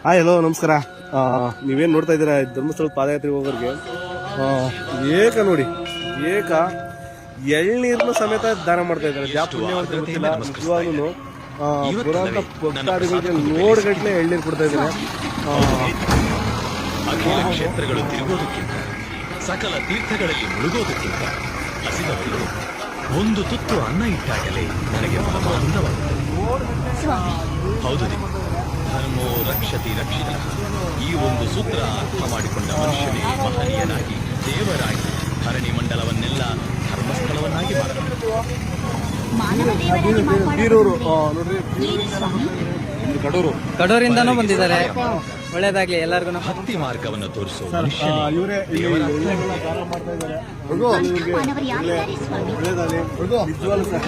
Hello ನಮಸ್ಕಾರ. ನೀವೇನು ನೋಡ್ತಾ ಇದ್ದೀರಾ ಧರ್ಮಸ್ಥಳ ಪಾದಯಾತ್ರೆಗೆ ಹೋಗೋರಿಗೆ ಏಕ ನೋಡಿ ಏಕ ಎಳ್ನೀರನ್ನು ಸಮೇತ ದಾನ ಮಾಡ್ತಾ ಇದ್ದಾರೆ. ಜಾಪುಣ್ಯ ಅಂತ ಗೊತ್ತಿಲ್ಲ, ನಿಜವಾಗ್ಲೂ ಬರುವಂತ ಭಕ್ತಾದಿಗಳಿಗೆ ನೋಡ್ಗಟ್ಲೆ ಎಳ್ನೀರು ಕೊಡ್ತಾ ಇದ್ದಾರೆ. ಕ್ಷೇತ್ರಗಳು ತಿರುಗೋದಕ್ಕಿಂತ ಸಕಲ ತೀರ್ಥಗಳಲ್ಲಿ ಮುಳುಗೋದಕ್ಕಿಂತ ಹಸಿದವರಿಗೆ ಒಂದು ತುತ್ತು ಅನ್ನ ಇಟ್ಟಾಗಲೇ ನನಗೆ ಆನಂದವಾಗುತ್ತದೆ. ಹೌದು, ಧರ್ಮೋ ರಕ್ಷತಿ ರಕ್ಷಿತ, ಈ ಒಂದು ಸೂತ್ರ ಅರ್ಥ ಮಾಡಿಕೊಂಡ ಮನುಷ್ಯನೇ ಮಹನೀಯನಾಗಿ ದೇವರಾಗಿ ಧರಣಿ ಮಂಡಲವನ್ನೆಲ್ಲ ಧರ್ಮಸ್ಥಳವನ್ನಾಗಿ ಮಾಡಬಹುದು. ಬೀರೂರು ನೋಡ್ರಿ, ಕಡೂರಿಂದನೂ ಬಂದಿದ್ದಾರೆ. ಒಳ್ಳೇದಾಗ್ಲಿ ಎಲ್ಲರಿಗೂ. ಭಕ್ತಿ ಮಾರ್ಗವನ್ನು ತೋರಿಸುವ ಇವರೇ ನಿಜವಾಗ್ಲೂ ಸರ್